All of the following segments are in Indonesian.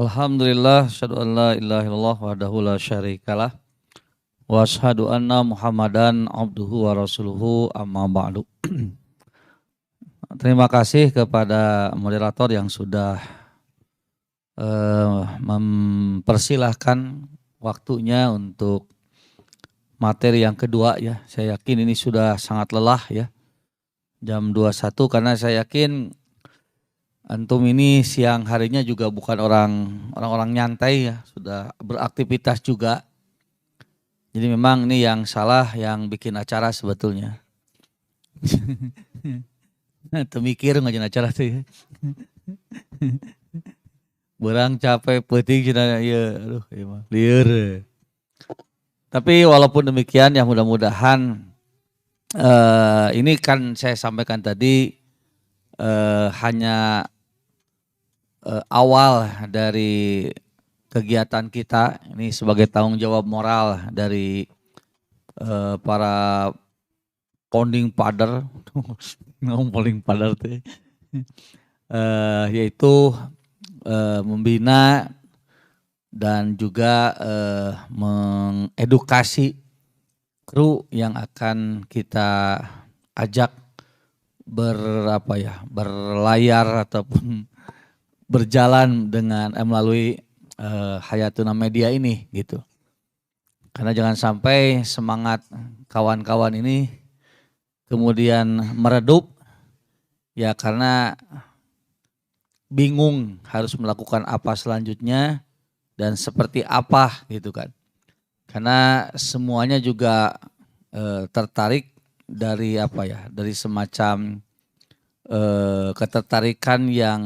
Alhamdulillah, asyhadu an la ilaha illallah wahdahu la syarikalah wa asyhadu anna Muhammadan abduhu wa rasuluhu amma ba'du. Terima kasih kepada moderator yang sudah mempersilahkan waktunya untuk materi yang kedua ya. Saya yakin ini sudah sangat lelah ya. Jam 21 karena saya yakin antum ini siang harinya juga bukan orang-orang nyantai ya, sudah beraktivitas juga. Jadi memang ini yang salah yang bikin acara sebetulnya. Temikir ngajin acara tuh ya. Berang capek peuting cenah ya, aduh ieu mah lieur. Tapi walaupun demikian ya mudah-mudahan ini kan saya sampaikan tadi hanya awal dari kegiatan kita ini sebagai tanggung jawab moral dari para founding father, founding father tuh, yaitu membina dan juga mengedukasi kru yang akan kita ajak berlayar ataupun berjalan dengan melalui Hayatuna Media ini gitu. Karena jangan sampai semangat kawan-kawan ini kemudian meredup ya karena bingung harus melakukan apa selanjutnya dan seperti apa gitu kan. Karena semuanya juga tertarik dari dari semacam ketertarikan yang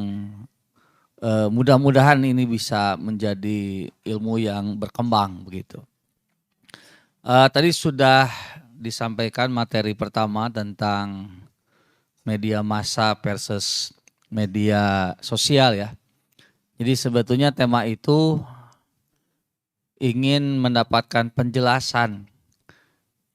mudah-mudahan ini bisa menjadi ilmu yang berkembang begitu. Tadi sudah disampaikan materi pertama tentang media massa versus media sosial ya. Jadi sebetulnya tema itu ingin mendapatkan penjelasan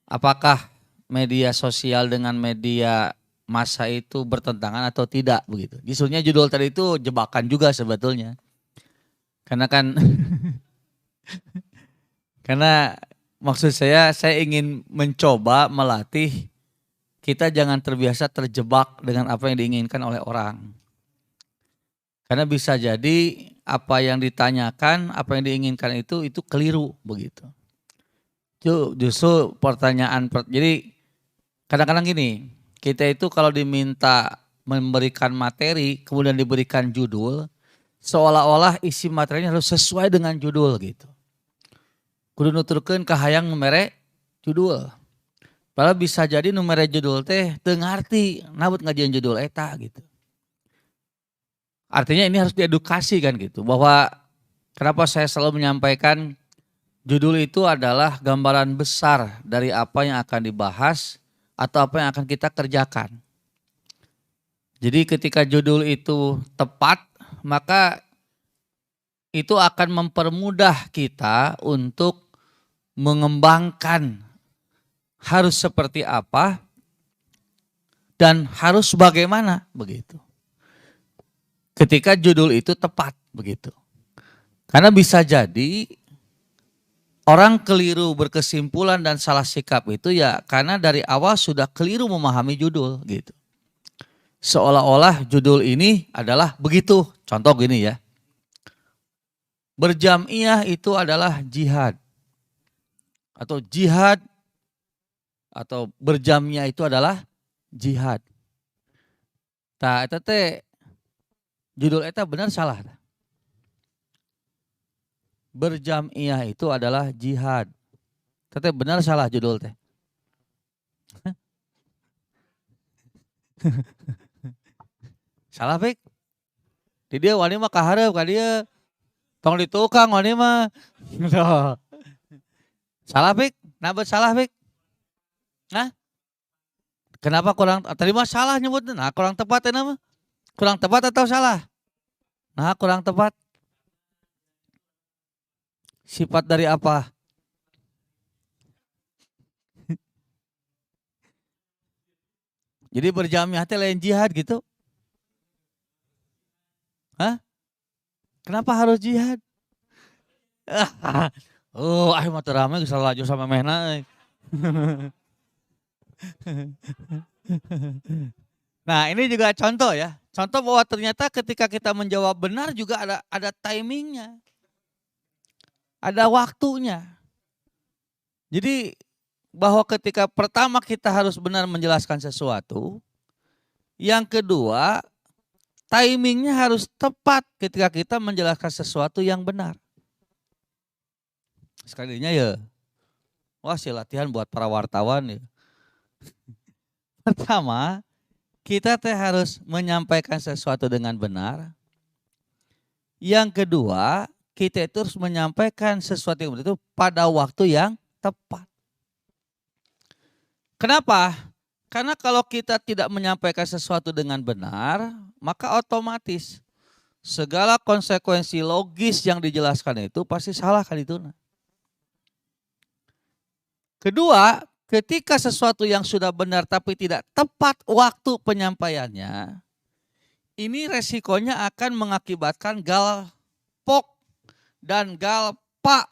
apakah media sosial dengan media massa itu bertentangan atau tidak begitu. Justrunya judul tadi itu jebakan juga sebetulnya. Karena kan karena maksud saya ingin mencoba melatih kita jangan terbiasa terjebak dengan apa yang diinginkan oleh orang. Karena bisa jadi apa yang ditanyakan, apa yang diinginkan itu keliru begitu. Justru pertanyaan, jadi kadang-kadang gini, kita itu kalau diminta memberikan materi, kemudian diberikan judul, seolah-olah isi materinya harus sesuai dengan judul gitu. Kudu nuturkeun kahayang numere judul. Padahal bisa jadi numere judul teh teu ngarti, nabut ngajian judul eta gitu. Artinya ini harus diedukasi kan gitu, bahwa kenapa saya selalu menyampaikan judul itu adalah gambaran besar dari apa yang akan dibahas atau apa yang akan kita kerjakan. Jadi ketika judul itu tepat, maka itu akan mempermudah kita untuk mengembangkan harus seperti apa dan harus bagaimana begitu. Ketika judul itu tepat begitu. Karena bisa jadi orang keliru berkesimpulan dan salah sikap itu ya karena dari awal sudah keliru memahami judul gitu. Seolah-olah judul ini adalah begitu. Contoh gini ya. Berjamiyah itu adalah jihad. Atau jihad atau berjamiyah itu adalah jihad. Tah eta teh judul eta benar salah. Berjamiyah itu adalah jihad. Teh benar salah judul teh. Salah pik. Di dia wani mah kahareup ka dia. Tong ditukang wani mah. Salah pik? Nabet salah pik? Nah? Kenapa kurang tadi mah salah nyebutnya? Nah, kurang tepat ya nama? Kurang tepat atau salah? Nah, kurang tepat. Sifat dari apa? Jadi berjamiah teh lain jihad gitu? Hah? Kenapa harus jihad? Oh, ayo mah teu rame geus laju sama mehna. Nah, ini juga contoh ya. Contoh bahwa ternyata ketika kita menjawab benar juga ada timingnya, ada waktunya. Jadi bahwa ketika pertama kita harus benar menjelaskan sesuatu, yang kedua timingnya harus tepat ketika kita menjelaskan sesuatu yang benar. Sekalinya ya, wah sih latihan buat para wartawan ya. Pertama, kita harus menyampaikan sesuatu dengan benar. Yang kedua, kita itu harus menyampaikan sesuatu yang benar itu pada waktu yang tepat. Kenapa? Karena kalau kita tidak menyampaikan sesuatu dengan benar, maka otomatis segala konsekuensi logis yang dijelaskan itu pasti salah kan itu. Kedua, ketika sesuatu yang sudah benar tapi tidak tepat waktu penyampaiannya, ini resikonya akan mengakibatkan galpok dan galpa,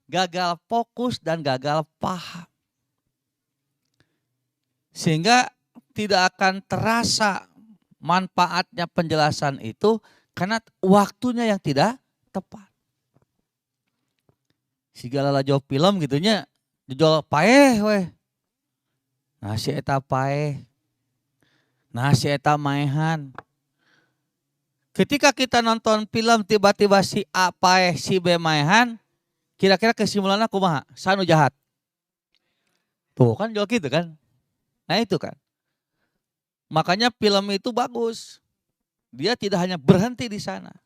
gagal fokus dan gagal paham. Sehingga tidak akan terasa manfaatnya penjelasan itu karena waktunya yang tidak tepat. Segala jawab film gitunya, jujol paeh weh. Nah si eta paeh. Nah si eta maehan. Ketika kita nonton film tiba-tiba si A paeh, si B maehan, kira-kira kesimpulannya kumaha? Sanu jahat. Tuh kan jawab gitu kan. Nah itu kan. Makanya film itu bagus. Dia tidak hanya berhenti di sana.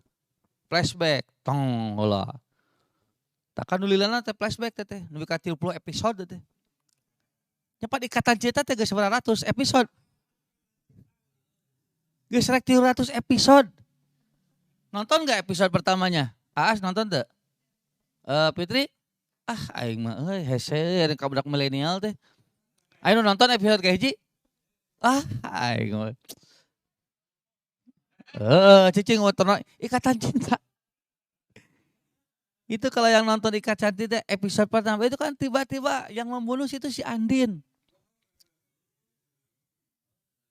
Flashback, tong lah. Takkan nulilana teh flashback teh, nepi ka 30 episode teh. Nyepat ikatan cinta teh geus 900 episode. Geus rek 300 episode. Nonton enggak episode pertamanya? Aas nonton teu? Fitri? Aing mah hese ka budak milenial teh. Ayo nonton episode ke hiji? Aing mah. Cicing motor ikatan cinta. Itu kalau yang nonton Ikatan Cinta episode pertama itu kan tiba-tiba yang membunuh itu si Andin.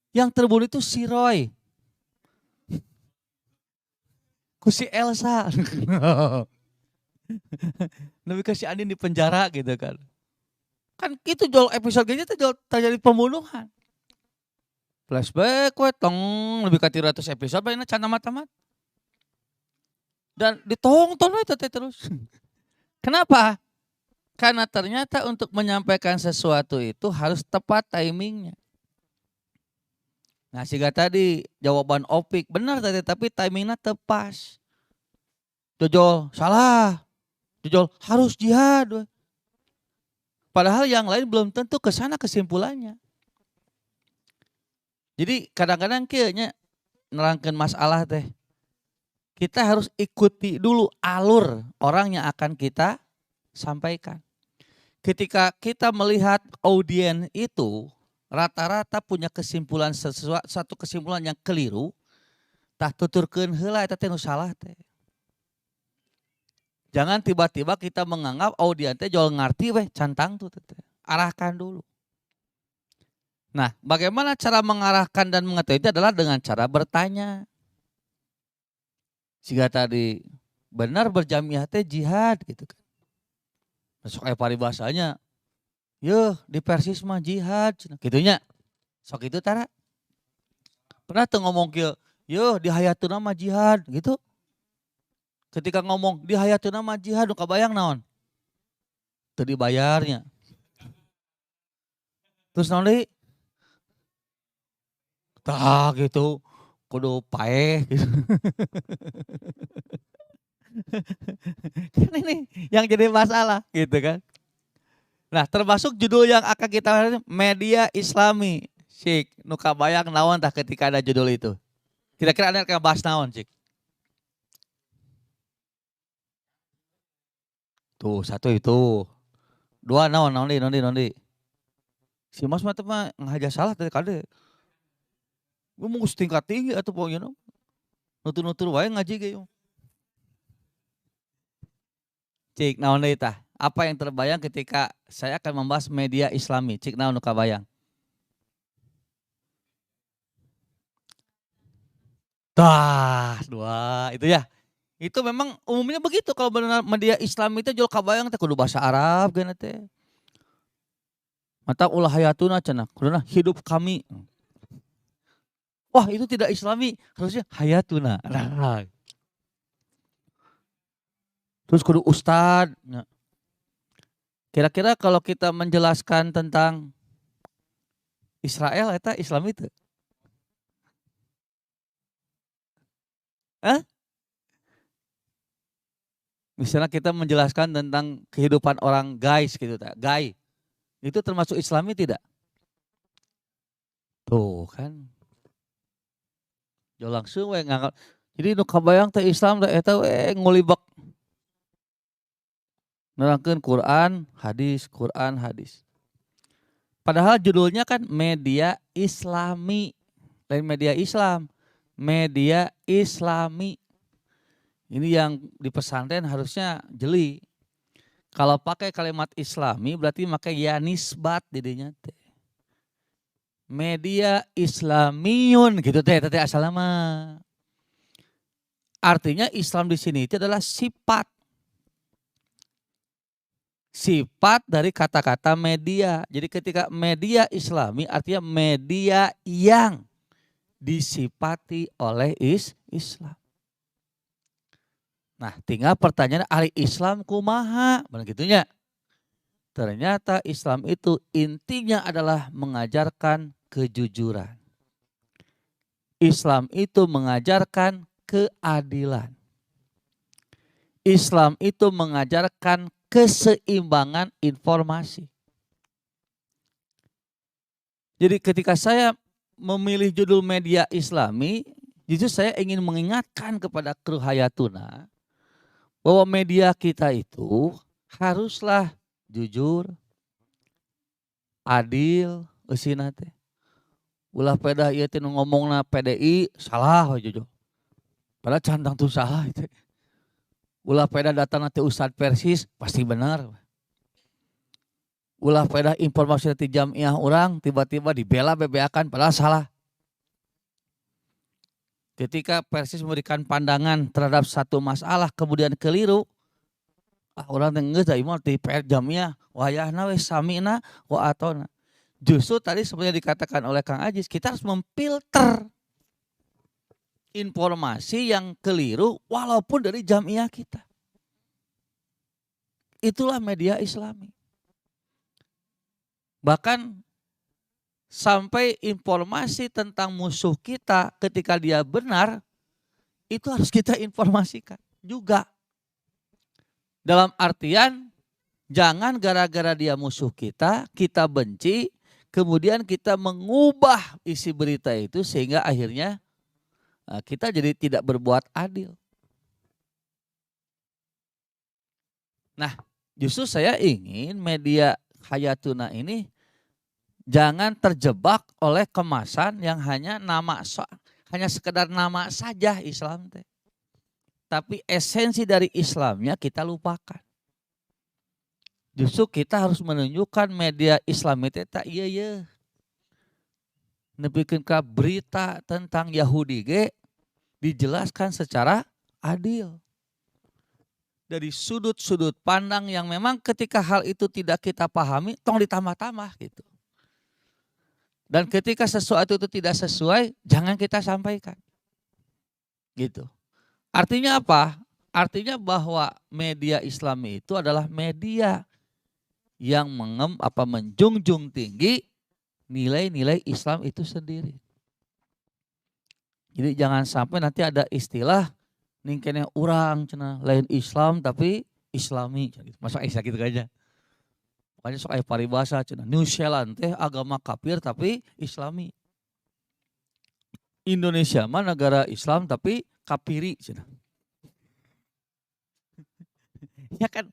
Yang terbunuh itu si Roy. Ku si Elsa. Nabi kasih Andin di penjara gitu kan. Kan itu jual episode itu terjadi pembunuhan. Flashback we tong lebih ke 300 episode bae can tamat-tamat. Dan ditonton itu terus. Kenapa? Karena ternyata untuk menyampaikan sesuatu itu harus tepat timingnya. Nah sehingga tadi jawaban Opik benar tadi tapi timingnya tepas. Jojol salah. Jojol harus jihad. Padahal yang lain belum tentu ke sana kesimpulannya. Jadi kadang-kadang kayaknya nerangkeun masalah teh. Kita harus ikuti dulu alur orang yang akan kita sampaikan. Ketika kita melihat audien itu rata-rata punya kesimpulan satu kesimpulan yang keliru, tah tuturkeun heula eta teh nu salah teh. Jangan tiba-tiba kita menganggap audien teh jol ngarti weh cantang tuh teh. Arahkan dulu. Nah, bagaimana cara mengarahkan dan mengetahui itu adalah dengan cara bertanya. Jika tadi benar berjamiah teh jihad gitu kan. Sok aya paribasanya, yeuh di Persis mah jihad, gitunya. Sok itu tara. Pernah tuh ngomong kieu, yeuh di hayatuna mah jihad gitu. Ketika ngomong di hayatuna mah jihad, kabayang naon? Teu dibayarnya. Terus naon deui? Tah gitu. Kudu paeh gitu. Kan ini yang jadi masalah gitu kan. Nah termasuk judul yang akan kita media Islami. Cik, nu kabayang naon tah ketika ada judul itu. Kira-kira anda akan bahas naon cik? Tuh satu itu. Dua naon di. Si Mas mah ngahaja salah tadi kade. Gue mau tingkat tinggi atau pokoknya nutur-nutur wae ngaji ge. Cik naon deui tah? Apa yang terbayang ketika saya akan membahas media Islami? Cik naon nu kabayang? Tah, dua itu ya. Itu memang umumnya begitu kalau benar media Islam itu jual kabayang teh kudu bahasa Arab gana teh. Mata ulah hayatuna cenah, kuduna hidup kami. Wah, itu tidak Islami, harusnya hayatuna. Nah, terus kudu ustad. Nah, kira-kira kalau kita menjelaskan tentang Israel eta Islam itu. Hah? Misalnya kita menjelaskan tentang kehidupan orang guys gitu, gay. Itu termasuk Islami tidak? Tuh kan. Jo langsung we ngangkat. Jadi nu kabayang teh Islam teh eta we ngulibak nerangkeun Quran, hadis. Padahal judulnya kan media Islami, lain media Islam, media Islami. Ini yang di pesantren harusnya jeli. Kalau pakai kalimat Islami berarti pakai ya nisbat didinya teh. Media Islamiyun gitu teh asalnya mah. Artinya Islam di sini itu adalah sifat. Sifat dari kata-kata media. Jadi ketika media Islami artinya media yang disifati oleh Islam. Nah, tinggal pertanyaan ahli Islam kumaha, begitunya. Ternyata Islam itu intinya adalah mengajarkan kejujuran. Islam itu mengajarkan keadilan. Islam itu mengajarkan keseimbangan informasi. Jadi ketika saya memilih judul media Islami, justru saya ingin mengingatkan kepada kru hayatuna bahwa media kita itu haruslah jujur, adil, eusina teh. Ulah peda ieu teh ngomongna PDI salah we jujur. Padahal cantang tuh salah itu. Ulah peda datang nanti Ustad Persis pasti benar. Ulah peda informasi nanti jamiah orang tiba-tiba dibela bebeakan padahal salah. Ketika Persis memberikan pandangan terhadap satu masalah kemudian keliru, orang tenggeus da imam di PR jamiah wayahna we samina wa atona. Justru tadi sebenarnya dikatakan oleh Kang Ajis, kita harus memfilter informasi yang keliru walaupun dari jamiah kita. Itulah media Islami. Bahkan sampai informasi tentang musuh kita ketika dia benar, itu harus kita informasikan juga. Dalam artian, jangan gara-gara dia musuh kita benci, kemudian kita mengubah isi berita itu sehingga akhirnya kita jadi tidak berbuat adil. Nah, justru saya ingin media Hayatuna ini jangan terjebak oleh kemasan yang hanya hanya sekedar nama saja Islam teh. Tapi esensi dari Islamnya kita lupakan. Justru kita harus menunjukkan media Islam itu tak iya. Nepikeun ka berita tentang Yahudi ge dijelaskan secara adil. Dari sudut-sudut pandang yang memang ketika hal itu tidak kita pahami, tong ditambah-tambah gitu. Dan ketika sesuatu itu tidak sesuai, jangan kita sampaikan. Gitu. Artinya apa? Artinya bahwa media Islami itu adalah media yang menjunjung tinggi nilai-nilai Islam itu sendiri. Jadi jangan sampai nanti ada istilah ningkene urang cenah lain Islam tapi Islami. Masa Islam gitu aja. Makanya sok aya paribasa cenah New Zealand teh agama kafir tapi Islami. Indonesia mah negara Islam tapi kafiri cenah. Ya kan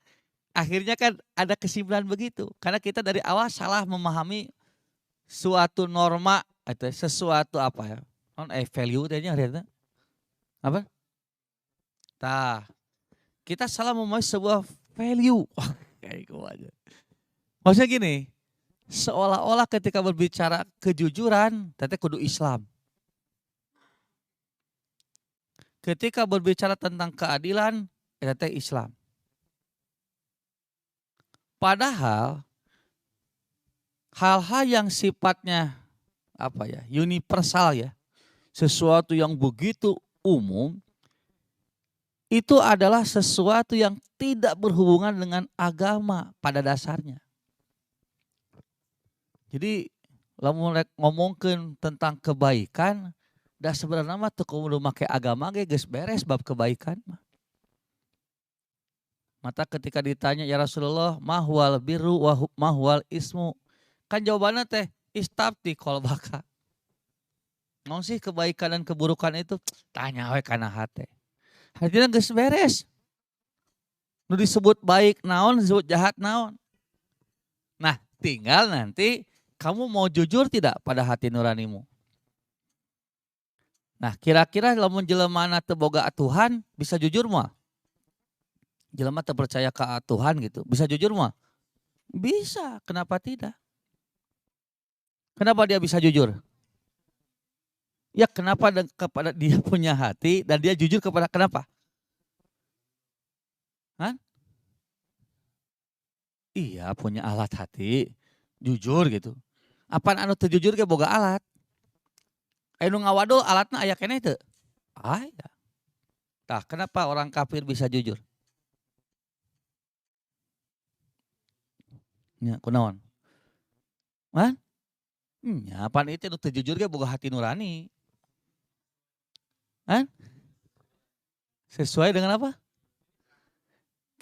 akhirnya kan ada kesimpulan begitu karena kita dari awal salah memahami suatu norma atau sesuatu apa ya? Non value tanya hari apa? Tah, kita salah memahami sebuah value. Wah, kayak gitu aja. Maksudnya gini, seolah-olah ketika berbicara kejujuran, teteh kudu Islam. Ketika berbicara tentang keadilan, teteh Islam. Padahal hal-hal yang sifatnya universal ya, sesuatu yang begitu umum, itu adalah sesuatu yang tidak berhubungan dengan agama pada dasarnya. Jadi lamun ngomongkeun tentang kebaikan, da sebenarnya mah teu kudu make agama ge geus beres bab kebaikan mah. Mata ketika ditanya ya Rasulullah, mahwal birru wa mahwal ismu. Kan jawabannya teh istabti qalbaka. Naon sih kebaikan dan keburukan itu? Tanya we kana hate. Hatina geus beres. Nu disebut baik naon, disebut jahat naon. Nah, tinggal nanti kamu mau jujur tidak pada hati nuranimu. Nah, kira-kira lamun jelema teu boga Tuhan bisa jujur moal? Jelema teu percaya ka Tuhan gitu, bisa jujur moal? Bisa, kenapa tidak? Kenapa dia bisa jujur? Ya kenapa kepada dia punya hati dan dia jujur kepada kenapa? Hah? Iya punya alat hati, jujur gitu. Apaan anu teu jujur ge boga alat. Anu ngawadul alatna aya keneh teu? Aya. Tah kenapa orang kafir bisa jujur? Nya kunaon? Hah? Nya pan itu anu teu jujur ge boga hati nurani. Hah? Sesuai dengan apa?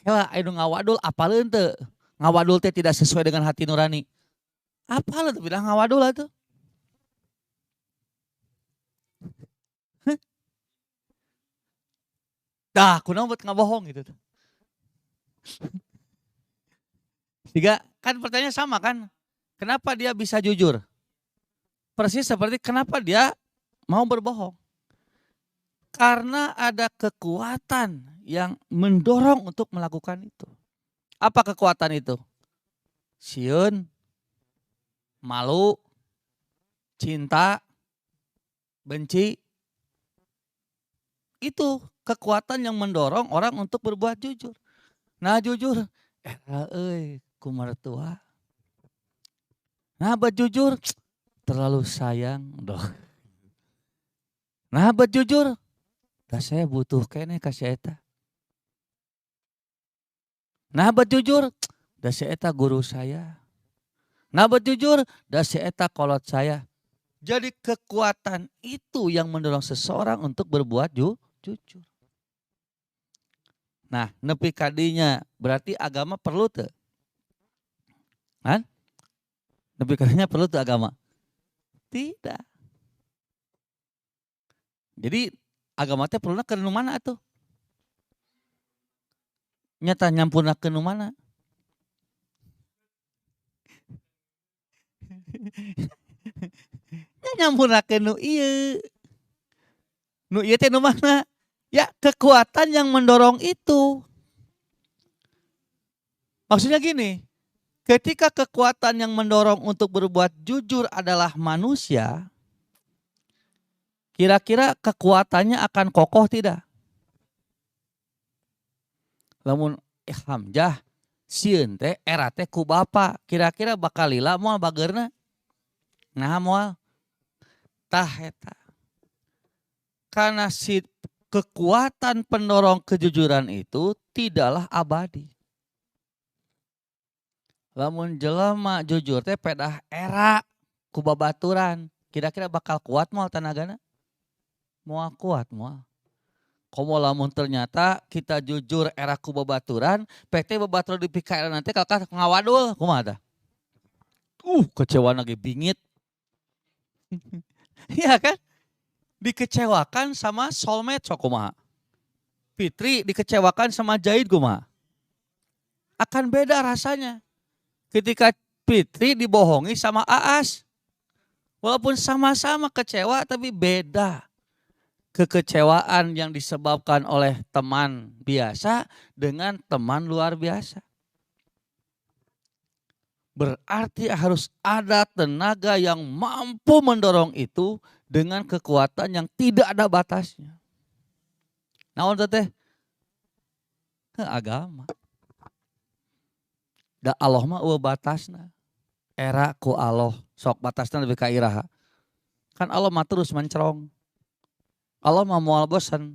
Kela anu ngawadul apaleun teu? Ngawadul teh tidak sesuai dengan hati nurani. Apaleun teu bilang ngawadul atuh? Dah, kunaon buat ngabohong gitu. Tiga, kan pertanyaan sama kan? Kenapa dia bisa jujur? Persis seperti kenapa dia mau berbohong. Karena ada kekuatan yang mendorong untuk melakukan itu. Apa kekuatan itu? Sieun, malu, cinta, benci. Itu kekuatan yang mendorong orang untuk berbuat jujur. Nah jujur, ku mertua. Nah jujur, terlalu sayang doh. Nah jujur, dah saya butuh kene kasih eta. Nah jujur, dah si eta guru saya. Nah jujur, dah si eta kolot saya. Jadi kekuatan itu yang mendorong seseorang untuk berbuat jujur. Nah, nepi kadinya berarti agama perlu teu? Kan? Nepi kadinya perlu teu agama? Tidak. Jadi agama teh perluna ke nu mana atuh? Nyata nyampurnakeun nu mana? Nyampurnakeun nu ieu. Nu ieu teh nu mana? Ya kekuatan yang mendorong itu. Maksudnya gini, ketika kekuatan yang mendorong untuk berbuat jujur adalah manusia, kira-kira kekuatannya akan kokoh tidak? Lamun Hamzah sieun teh era teh ku bapa, kira-kira bakal lila moal bageurna? Nah moal tah eta. Karena si kekuatan pendorong kejujuran itu tidaklah abadi. Lamun jelema jujur teh pedah era ku babaturan, kira-kira bakal kuat moal tanagana? Moal kuat moal. Komo lamun ternyata kita jujur era ku babaturan, PT babaturan di PKL nanti kakak ngawadul, kumaha tah? Kecewa lagi bingit. Iya kan? Dikecewakan sama soulmate sok kumaha? Fitri dikecewakan sama Jaid kumaha? Akan beda rasanya. Ketika Fitri dibohongi sama Aas. Walaupun sama-sama kecewa tapi beda. kekecewaan yang disebabkan oleh teman biasa dengan teman luar biasa. Berarti harus ada tenaga yang mampu mendorong itu dengan kekuatan yang tidak ada batasnya. Naon teh? Agama. Da Allah mah eueuh batasna. Era ku Allah, sok batasna lebih ka iraha. Kan Allah mah terus mencerong. Allah mah moal bosan.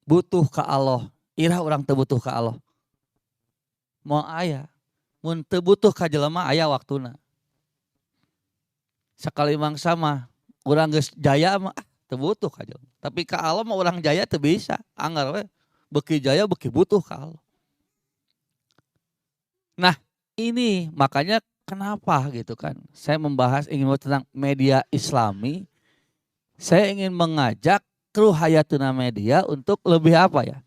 Butuh ka Allah. Iraha urang teu butuh ka Allah. Moal aya. Mun teu butuh ka jelema aya waktuna. Sekali mangsa mah urang geus jaya mah teu butuh ka jelema. Tapi ka Allah mah urang jaya teu bisa. Anggar we beuki jaya beuki butuh ka Allah. Nah, ini makanya kenapa gitu kan. Saya ingin membahas tentang media Islami. Saya ingin mengajak kru Hayatuna Media untuk lebih apa ya?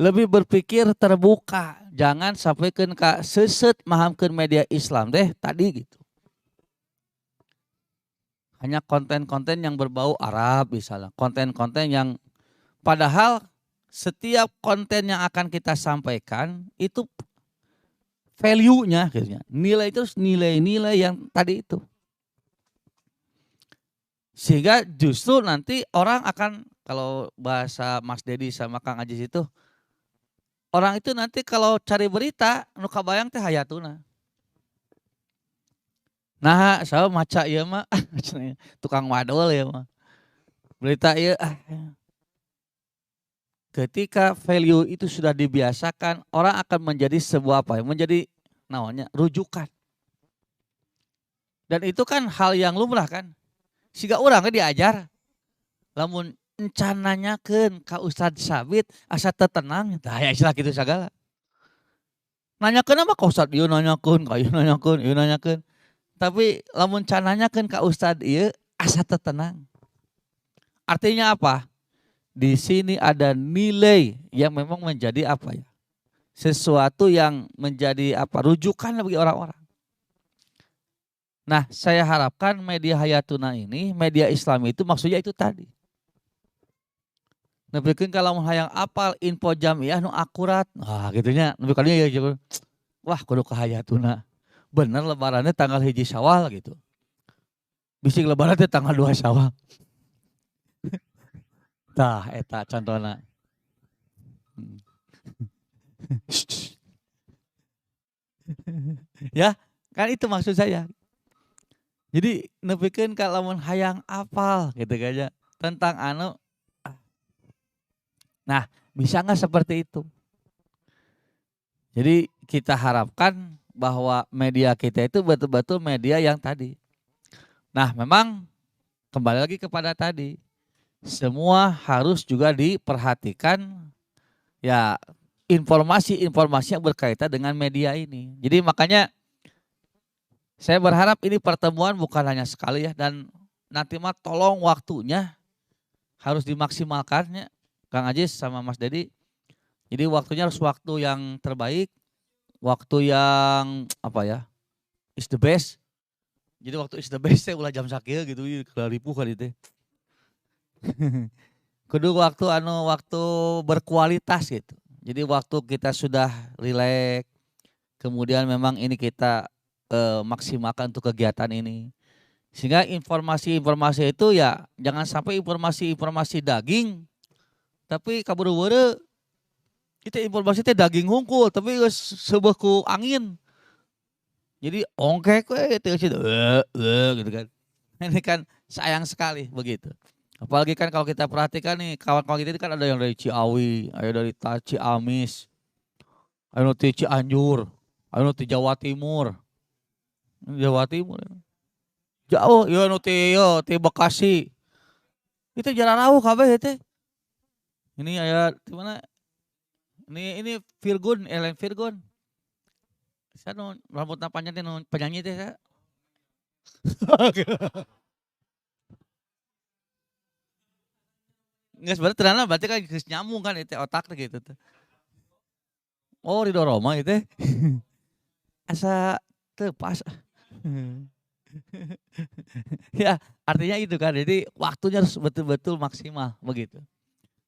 Lebih berpikir terbuka. Jangan sampaikan ka seuseut mahamkeun media Islam deh tadi gitu. Hanya konten-konten yang berbau Arab misalnya. Konten-konten yang padahal setiap konten yang akan kita sampaikan itu value-nya akhirnya. Nilai itu nilai-nilai yang tadi itu. Sehingga justru nanti orang akan, kalau bahasa Mas Dedi sama Kang Ajis itu, orang itu nanti kalau cari berita nu kabayang teh hayatuna. Nah, saya maca ieu mah tukang wadol ya mah. Berita ieu ketika value itu sudah dibiasakan, orang akan menjadi sebuah apa ya? Menjadi namanya rujukan. Dan itu kan hal yang lumrah kan. Siga urang diajar. Lamun encan nanyakeun ka Ustadz Sabit asa teu tenang, tah aya istilah kitu sagala. Nanyakeun mah ka Ustadz ieu nanyakeun, ka ieu nanyakeun, ieu nanyakeun. Tapi lamun can nanyakeun ka Ustadz ieu asa teu tenang. Artinya apa? Di sini ada nilai yang memang menjadi apa ya? Sesuatu yang menjadi apa? Rujukan bagi orang-orang. Nah, saya harapkan media Hayatuna ini, media Islam itu maksudnya itu tadi. Nepikeun kalau hayang apal info jamiah nu akurat. Nah, gitunya. Nepikeun ya wah kudu ka Hayatuna. Bener lebarannya tanggal 1 Syawal gitu. Bisik lebaran teh tanggal 2 Syawal. Tah eta contohna. Ya, kan itu maksud saya. Jadi nepikeun ka lamun hayang apal gitu aja tentang anu. Nah, bisa nggak seperti itu? Jadi kita harapkan bahwa media kita itu betul-betul media yang tadi. Nah, memang kembali lagi kepada tadi. Semua harus juga diperhatikan ya informasi-informasi yang berkaitan dengan media ini. Jadi makanya saya berharap ini pertemuan bukan hanya sekali ya, dan nanti mah tolong waktunya harus dimaksimalkannya Kang Ajis sama Mas Dedi. Jadi waktunya harus waktu yang terbaik, waktu yang apa ya, is the best. Jadi waktu is the best saya ulah jam sakieu gitu kelaripuh kali teh. Kudu waktu waktu berkualitas gitu. Jadi waktu kita sudah rileks, kemudian memang ini kita maksimalkan untuk kegiatan ini. Sehingga informasi-informasi itu ya jangan sampai informasi-informasi daging, tapi kaburu-buru kita informasi teh daging hungkul, tapi geus seubeuh ku angin. Jadi ongkek we teh gitu kan. Ini kan sayang sekali begitu. Apalagi kan kalau kita perhatikan nih kawan-kawan kita kan ada yang dari Ciawi, ada dari Ciamis, ada dari Cianjur, ada dari Jawa Timur. Jawa Timur. Jauh, ya ti Bekasi. Itu jalan rawuh kabeh teh. Ini aya di mana? Ini Virgun, Ellen Virgun. Saya rambutna panjang teh penyanyi teh saya. Nggak sebenarnya ternyata berarti kan geus nyambung kan itu otak gitu tuh. Oh Ridho Roma itu. Asa teu pas. Ya, artinya itu kan. Jadi waktunya harus betul-betul maksimal begitu.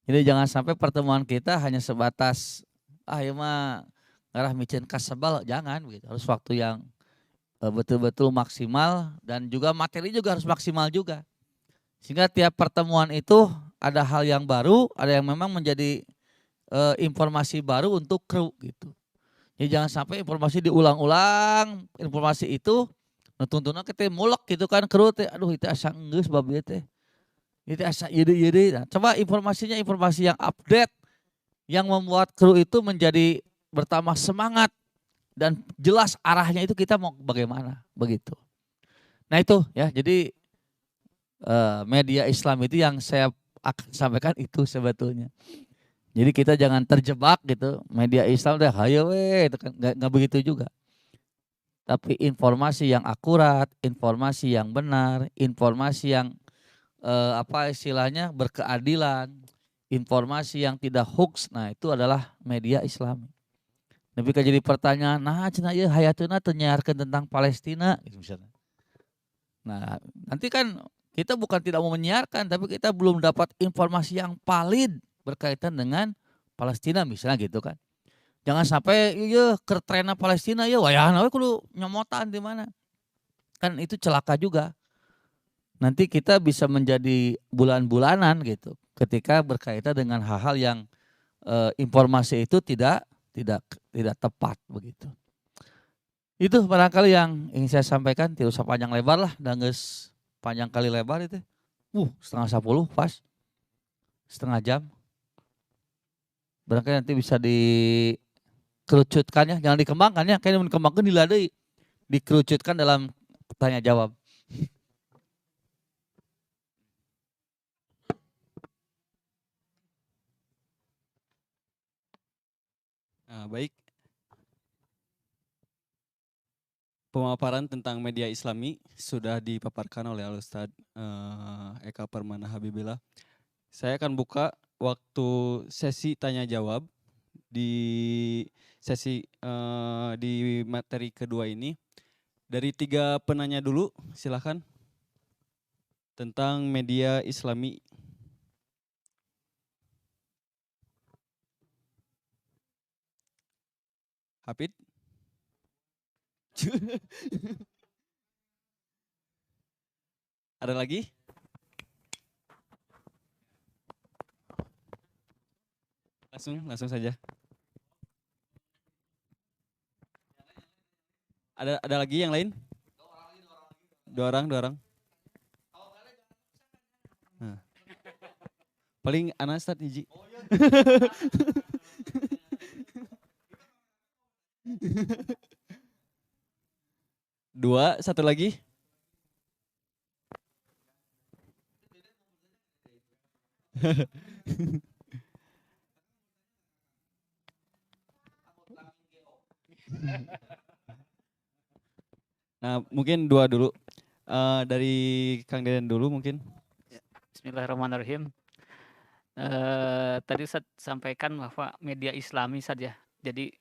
Jadi jangan sampai pertemuan kita hanya sebatas ya mah ngarah micin kasebal, jangan begitu. Harus waktu yang betul-betul maksimal dan juga materi juga harus maksimal juga. Sehingga tiap pertemuan itu ada hal yang baru, ada yang memang menjadi informasi baru untuk kru gitu. Jadi jangan sampai informasi diulang-ulang, informasi itu tuntunan kita mulek gitu kan kru teh, aduh itu asa geus babi teh. Itu asa ieu deui. Nah, coba informasinya informasi yang update yang membuat kru itu menjadi bertambah semangat dan jelas arahnya itu kita mau bagaimana begitu. Nah itu ya, jadi media Islam itu yang saya akan sampaikan itu sebetulnya. Jadi kita jangan terjebak gitu, media Islam deh hayo we, itu kan nggak begitu juga. Tapi informasi yang akurat, informasi yang benar, informasi yang apa istilahnya berkeadilan, informasi yang tidak hoax, nah itu adalah media Islam. Tapi kan jadi pertanyaan, nah cenah ieu hayatuna teu nyiarkeun tentang Palestina gitu misalnya. Nah, nanti kan kita bukan tidak mau menyiarkan, tapi kita belum dapat informasi yang valid berkaitan dengan Palestina misalnya gitu kan. Jangan sampai iya kertrena Palestina ya wayahan we kudu nyomotan di mana. Kan itu celaka juga. Nanti kita bisa menjadi bulan-bulanan gitu ketika berkaitan dengan hal-hal yang informasi itu tidak tidak tepat begitu. Itu barangkali yang ingin saya sampaikan, tidak usah panjang lebar lah, dan geus panjang kali lebar itu. Setengah 10 pas, setengah jam. Barangkali nanti bisa dikerucutkan ya, jangan dikembangkan ya, kayaknya dikembangkan diladai, dikerucutkan dalam tanya jawab. Baik, pemaparan tentang media Islami sudah dipaparkan oleh Al-Ustadz Eka Permana Habibillah. Saya akan buka waktu sesi tanya jawab di sesi di materi kedua ini. Dari 3 penanya dulu, silakan. Tentang media Islami. Hafid? Ada lagi? Langsung saja. Ada lagi yang lain? Dua orang. Nah. Paling anak start hiji. Dua, satu lagi. Nah, mungkin dua dulu. Dari Kang Deden dulu mungkin. Bismillahirrahmanirrahim. Tadi saya sampaikan bahwa media Islami saja. Jadi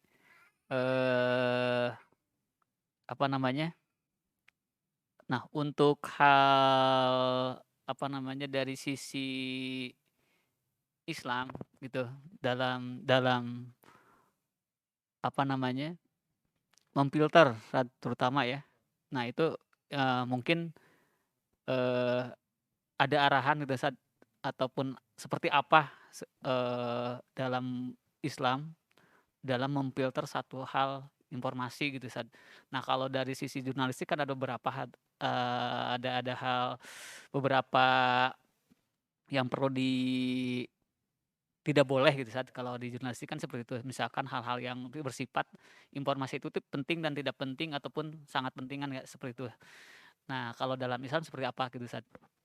apa namanya? Nah, untuk hal apa namanya dari sisi Islam gitu dalam dalam apa namanya? Memfilter terutama ya. Nah, itu mungkin ada arahan gitu saat ataupun seperti apa dalam Islam dalam memfilter satu hal informasi gitu saat. Nah, kalau dari sisi jurnalistik kan ada beberapa ada hal beberapa yang perlu tidak boleh gitu saat kalau di jurnalistik kan seperti itu. Misalkan hal-hal yang bersifat informasi itu penting dan tidak penting ataupun sangat penting kan seperti itu. Nah, kalau dalam Islam seperti apa gitu saat.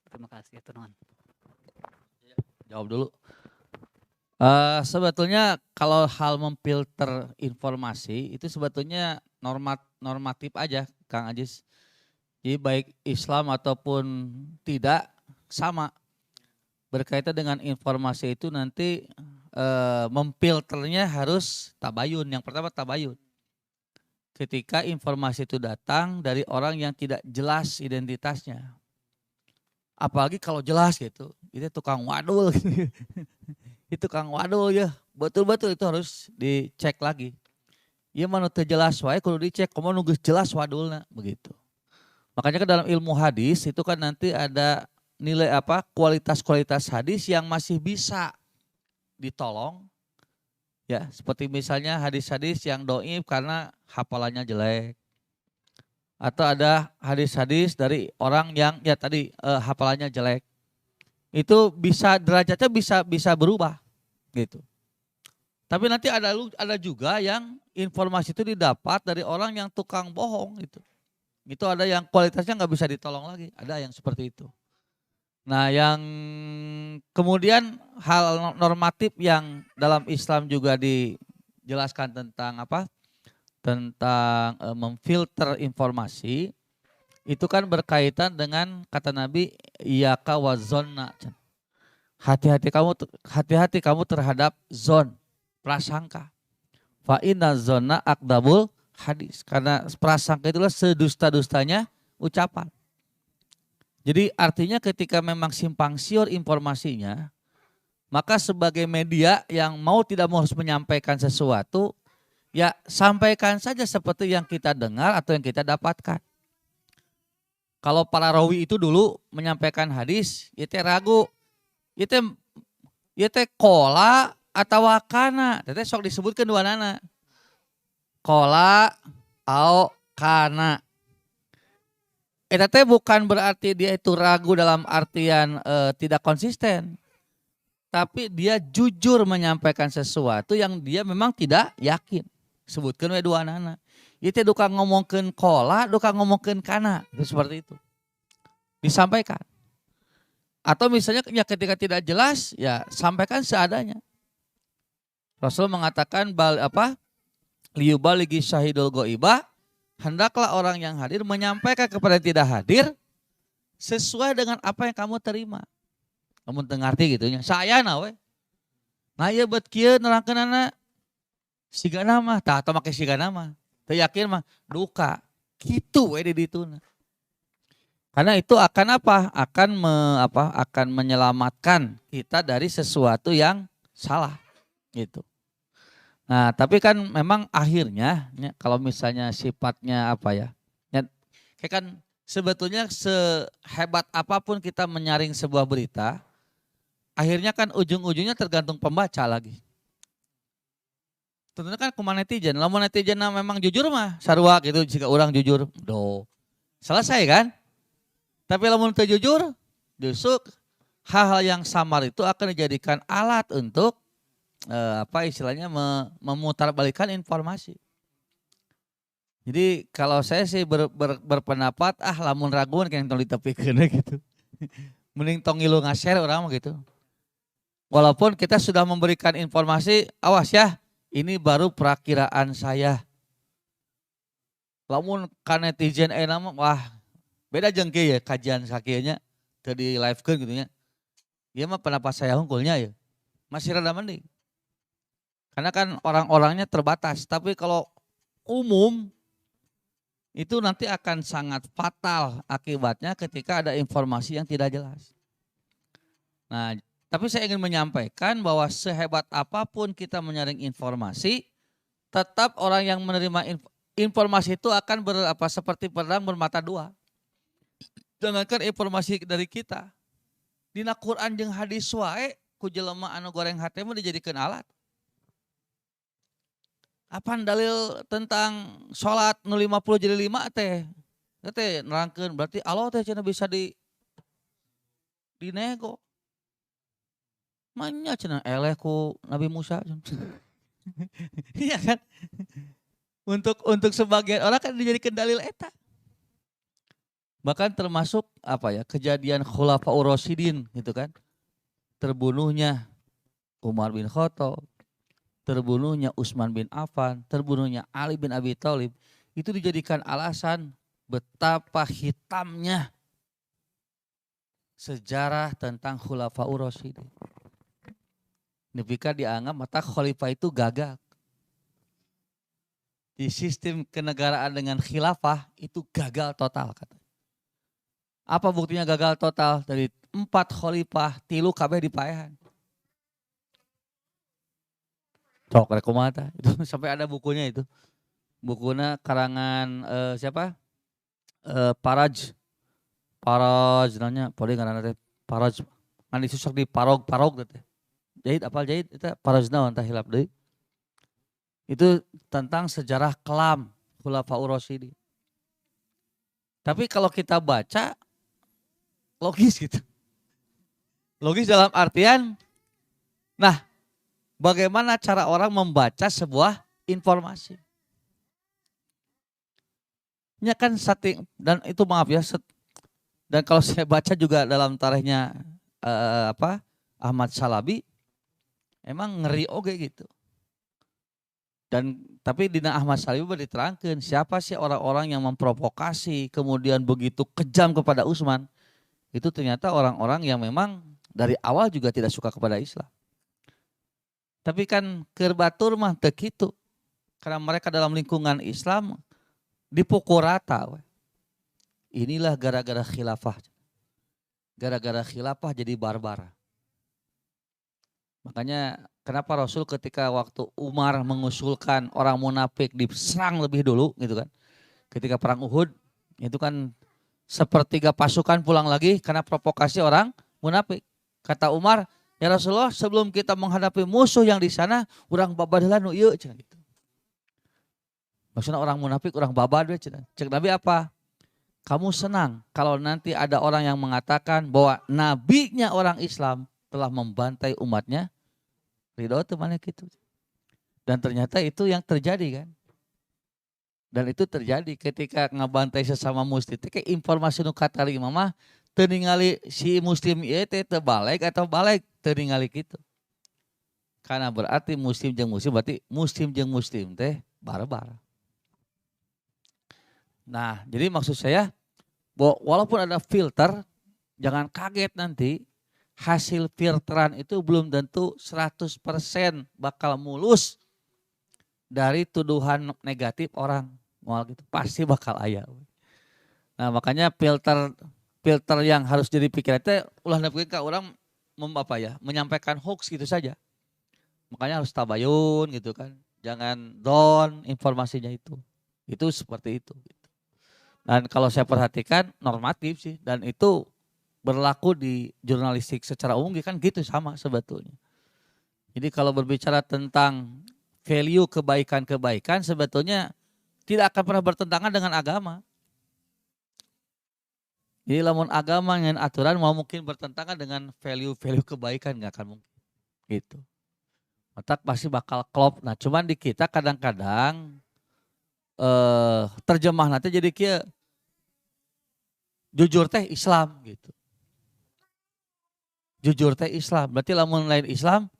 Terima kasih ya teman. Jawab dulu. Sebetulnya kalau hal memfilter informasi itu sebetulnya normatif aja Kang Ajis. Jadi baik Islam ataupun tidak sama. Berkaitan dengan informasi itu nanti memfilternya harus tabayun. Yang pertama tabayun. ketika informasi itu datang dari orang yang tidak jelas identitasnya. Apalagi kalau jelas gitu, itu tukang wadul gitu. Itu tukang wadul ya, betul-betul itu harus dicek lagi. Iya mana teu jelas wae kudu dicek, komo nunggu jelas wadulna begitu. Makanya kan dalam ilmu hadis itu kan nanti ada nilai apa? Kualitas-kualitas hadis yang masih bisa ditolong. Ya, seperti misalnya hadis-hadis yang dhaif karena hafalannya jelek. Atau ada hadis-hadis dari orang yang ya tadi hafalannya jelek. Itu bisa derajatnya bisa berubah gitu. Tapi nanti ada juga yang informasi itu didapat dari orang yang tukang bohong gitu. Itu ada yang kualitasnya nggak bisa ditolong lagi, ada yang seperti itu. Nah, yang kemudian hal normatif yang dalam Islam juga dijelaskan tentang apa? Tentang memfilter informasi itu kan berkaitan dengan kata Nabi iyyaka wazonna. Hati-hati kamu terhadap zon, prasangka. Fa inna zonna akdabul hadis. Karena prasangka itulah sedusta-dustanya ucapan. Jadi artinya ketika memang simpang siur informasinya, maka sebagai media yang mau tidak mau harus menyampaikan sesuatu, ya sampaikan saja seperti yang kita dengar atau yang kita dapatkan. Kalau para rawi itu dulu menyampaikan hadis, itu ragu, itu kola atau wakana, itu sok disebutkan dua nana, kola atau kana. Eta teh bukan berarti dia itu ragu dalam artian tidak konsisten. Tapi dia jujur menyampaikan sesuatu yang dia memang tidak yakin. Sebutkan we dua anak. Itu duka ngomongkeun kola, duka ngomongkeun kana. Itu seperti itu. Disampaikan. Atau misalnya ya ketika tidak jelas, ya sampaikan seadanya. Rasul mengatakan liyubaligi syahidul ghaibah. Hendaklah orang yang hadir menyampaikan kepada yang tidak hadir sesuai dengan apa yang kamu terima. Kamu ngerti gitunya. Saya nawe. Nah iya buat kieu nerangkeunana sigana mah tah atau make sigana mah. Teu yakin mah duka. Kitu we di dituna. Karena itu akan apa? Akan menyelamatkan kita dari sesuatu yang salah gitu. Nah, tapi kan memang akhirnya ya, kalau misalnya sifatnya kayak kan sebetulnya sehebat apapun kita menyaring sebuah berita, akhirnya kan ujung-ujungnya tergantung pembaca lagi. Tentunya kan kumaha netizen, lamun netizen memang jujur mah sarua gitu jika orang jujur, selesai kan? Tapi lamun teu jujur, justru hal-hal yang samar itu akan dijadikan alat untuk memutarbalikkan informasi. Jadi kalau saya sih berpendapat lamun raguan kan tong ditepikeun gitu. Mending tong ngilu nge-share orang gitu. Walaupun kita sudah memberikan informasi, awas ya, ini baru perakiraan saya. Lamun ka netizen nama wah beda jeung kieu ya kajian sakieunya teu di live-keun gitu nya. Ieu mah pendapat saya hungkulnya ya. Masih rada mending. Karena kan orang-orangnya terbatas. Tapi kalau umum itu nanti akan sangat fatal akibatnya ketika ada informasi yang tidak jelas. Nah, tapi saya ingin menyampaikan bahwa sehebat apapun kita menyaring informasi, tetap orang yang menerima informasi itu akan seperti pedang bermata dua. Jangankan informasi dari kita. Dina Quran jeung hadis wae ku jelema anu goreng hate mah dijadikeun alat. Apaan dalil tentang sholat 50 jadi 5 teh? Teh nerangkeun berarti Allah teh cenah bisa dinego. Manya cenah eleh ku Nabi Musa. Iya kan? Untuk sebagian orang kan dijadikan dalil eta. Bahkan termasuk kejadian Khulafaur Rasyidin gitu kan. Terbunuhnya Umar bin Khattab, terbunuhnya Utsman bin Affan, terbunuhnya Ali bin Abi Thalib, itu dijadikan alasan betapa hitamnya sejarah tentang Khulafaur Rasyidin. Nepika dianggap mata khalifah itu gagak. di sistem kenegaraan dengan khilafah itu gagal total kata. Apa buktinya gagal total? Dari 4 khalifah 3 kabeh dipaehan. Cok rek kumaha tah? Itu sampai ada bukunya itu. Bukunya karangan siapa? Paraj. Paraj nanya, pode ngaranna teh Paraj. Kan disusuk di parog teh. Jahit apal jahit eta Paraj naon tah hilap deui. Itu tentang sejarah kelam Khulafaur Rasyidin. Tapi kalau kita baca logis gitu. Logis dalam artian, nah bagaimana cara orang membaca sebuah informasi. Ya kan setting, dan itu maaf ya, dan kalau saya baca juga dalam tarikhnya Ahmad Shalabi, emang ngeri oge gitu. Dan tapi Dina Ahmad Shalabi diterangkan siapa sih orang-orang yang memprovokasi kemudian begitu kejam kepada Utsman. Itu ternyata orang-orang yang memang dari awal juga tidak suka kepada Islam. Tapi kan keur batur mah teu kitu. Karena mereka dalam lingkungan Islam dipukul rata. Inilah gara-gara khilafah. Gara-gara khilafah jadi barbar. Makanya kenapa Rasul ketika waktu Umar mengusulkan orang munafik diserang lebih dulu gitu kan. Ketika perang Uhud itu kan sepertiga pasukan pulang lagi karena provokasi orang munafik. Kata Umar, ya Rasulullah sebelum kita menghadapi musuh yang di sana, urang babad heula nu ieu cenah gitu. Maksudnya orang munafik, orang babad we cenah. Cek Nabi apa? Kamu senang kalau nanti ada orang yang mengatakan bahwa nabinya orang Islam telah membantai umatnya, ridho tuh mana gitu. Dan ternyata itu yang terjadi kan. Dan itu terjadi ketika ngabantai sesama muslim. Kayak informasi nu katali mama teu ningali si muslim ieu teh teu balik atau balik teu ningali kitu. Karena berarti muslim jeung muslim teh barbar. Nah, jadi maksud saya bahwa walaupun ada filter, jangan kaget nanti hasil filteran itu belum tentu 100% bakal mulus dari tuduhan negatif orang. Gitu. Pasti bakal aya. Nah, makanya filter yang harus jadi pikiran itu ulah nepikeun ka orang menyampaikan hoax gitu saja. Makanya harus tabayun gitu kan. Jangan down informasinya itu. Itu seperti itu. Dan kalau saya perhatikan normatif sih, dan itu berlaku di jurnalistik secara umum kan gitu sama sebetulnya. Jadi kalau berbicara tentang value kebaikan-kebaikan sebetulnya tidak akan pernah bertentangan dengan agama. Jadi lamun agama dengan aturan mau mungkin bertentangan dengan value kebaikan nggak akan mungkin. Gitu. Otak pasti bakal klop. Nah cuman di kita kadang-kadang terjemah nanti jadi kia jujur teh Islam gitu. Jujur teh Islam. Berarti lamun lain Islam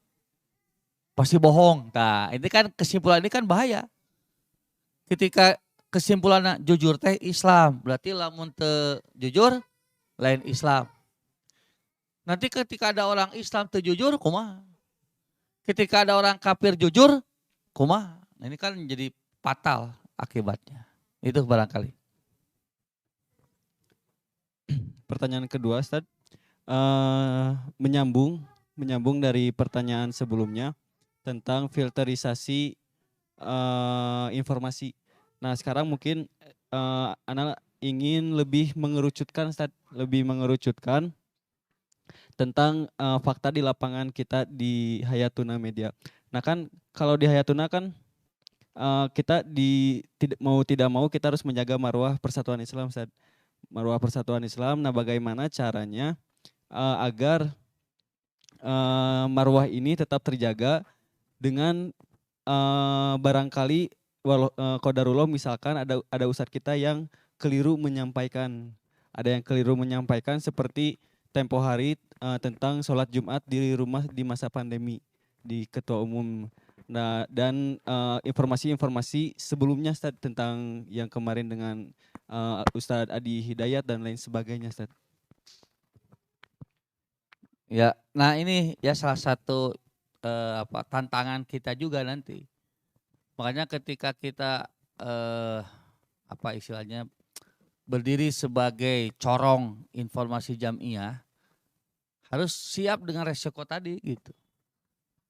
pasti bohong. Nah ini kan kesimpulan ini kan bahaya. Ketika kesimpulannya jujur teh Islam. Berarti lamun teu jujur lain Islam. Nanti ketika ada orang Islam teu jujur kumaha? Ketika ada orang kafir jujur kumaha? Nah, ini kan jadi fatal akibatnya. Itu barangkali. Pertanyaan kedua, Ustaz, menyambung dari pertanyaan sebelumnya tentang filterisasi informasi. Nah, sekarang mungkin Ana ingin lebih mengerucutkan, Ustaz, tentang fakta di lapangan kita di Hayatuna Media. Nah kan kalau di Hayatuna kan kita tidak mau kita harus menjaga marwah persatuan Islam, Ustaz. Marwah persatuan Islam. Nah, bagaimana caranya agar marwah ini tetap terjaga dengan barangkali qadarullah misalkan ada ustadz kita yang keliru menyampaikan. Ada yang keliru menyampaikan seperti tempo hari tentang sholat Jumat di rumah di masa pandemi di ketua umum. Nah, dan informasi-informasi sebelumnya Ustaz tentang yang kemarin dengan Ustadz Adi Hidayat dan lain sebagainya, Ustaz. Ya, nah ini ya salah satu tantangan kita juga nanti. Makanya ketika kita apa istilahnya berdiri sebagai corong informasi jamiah harus siap dengan resiko tadi gitu.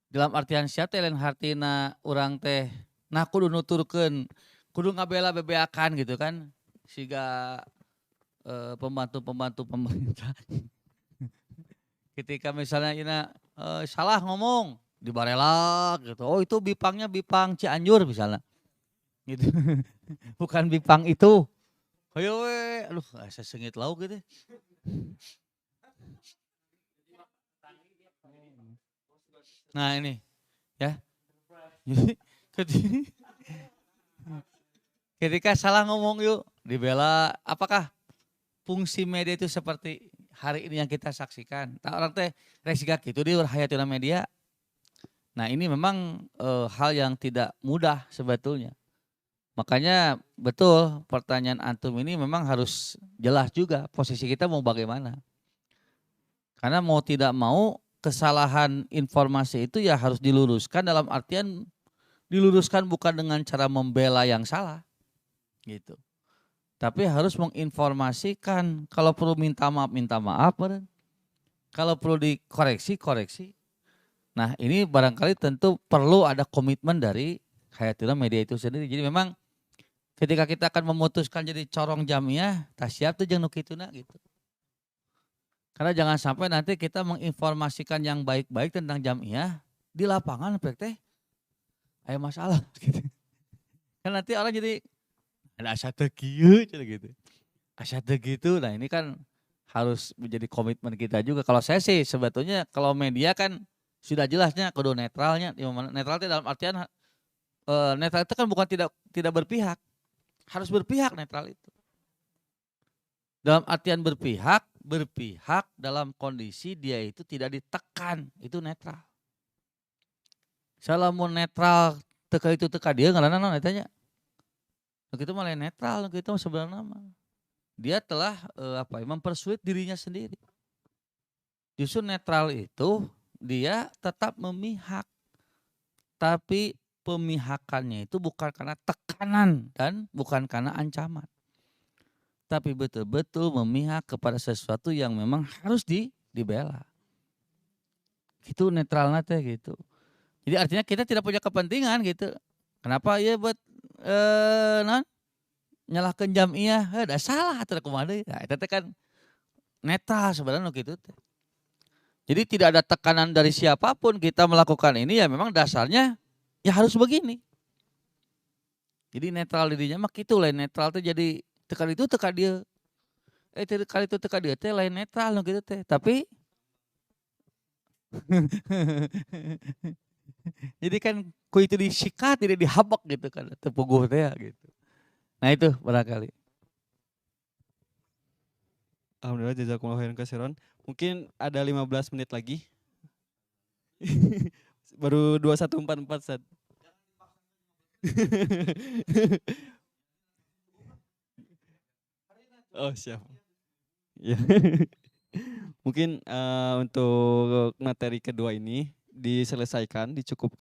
Dalam artian siap teh lain hartina urang teh nah kudu nuturkeun, kudu ngabela bebeakan gitu kan. Siga pembantu-pembantu pemerintah. Ketika misalnya ina salah ngomong dibarelak gitu. Oh itu bipangnya bipang Cianjur misalnya. Gitu. Bukan bipang itu. Ayo we, aduh saya sengit lauk gitu. Nah ini ya. Ketika salah ngomong yuk dibela, apakah fungsi media itu seperti hari ini yang kita saksikan? Tak orang teh resika gitu di hayatuna media. Nah ini memang hal yang tidak mudah sebetulnya. Makanya betul pertanyaan antum ini memang harus jelas juga posisi kita mau bagaimana. Karena mau tidak mau kesalahan informasi itu ya harus diluruskan dalam artian diluruskan bukan dengan cara membela yang salah gitu. Tapi harus menginformasikan, kalau perlu minta maaf, kalau perlu dikoreksi, koreksi. Nah ini barangkali tentu perlu ada komitmen dari hayatullah media itu sendiri. Jadi memang ketika kita akan memutuskan jadi corong jamiah, tak siap tuh jangan nukituna gitu. Karena jangan sampai nanti kita menginformasikan yang baik-baik tentang jamiah di lapangan, teh ada masalah gitu. Kan nanti orang jadi ada asyate kieu gitu. Asyate gitu. Nah, ini kan harus menjadi komitmen kita juga. Kalau saya sih sebetulnya kalau media kan sudah jelasnya kudu netralnya. Netral itu dalam artian netral itu kan bukan tidak berpihak. Harus berpihak netral itu. Dalam artian berpihak dalam kondisi dia itu tidak ditekan, itu netral. Salamun netral teka itu teka dia ngaranna naon eta nya. Itu malah netral, itu sebenarnya mah. Dia telah mempersulit dirinya sendiri. Justru netral itu dia tetap memihak. Tapi pemihakannya itu bukan karena tekanan dan bukan karena ancaman. Tapi betul-betul memihak kepada sesuatu yang memang harus dibela. Itu netralnya teh gitu. Jadi artinya kita tidak punya kepentingan gitu. Kenapa ya buat nyalahkan jamiah, udah salah atuh kumaha deui. Nah, itu kan netral sebenarnya gitu teh. Jadi tidak ada tekanan dari siapapun kita melakukan ini ya memang dasarnya ya harus begini. Jadi netral dirinya mah gitu lain netral tuh jadi tekan itu teka dia. Kali itu teka dia teh lain netral gitu teh. Tapi jadi kan ku itu disikat tidak dihabak gitu kan tepuguh teh gitu. Nah itu barangkali. Alhamdulillah jazakumullah khairan katsiran. Mungkin ada 15 menit lagi. Baru 21.44 Sad. Oh siap. Ya. Mungkin untuk materi kedua ini diselesaikan, dicukupkan.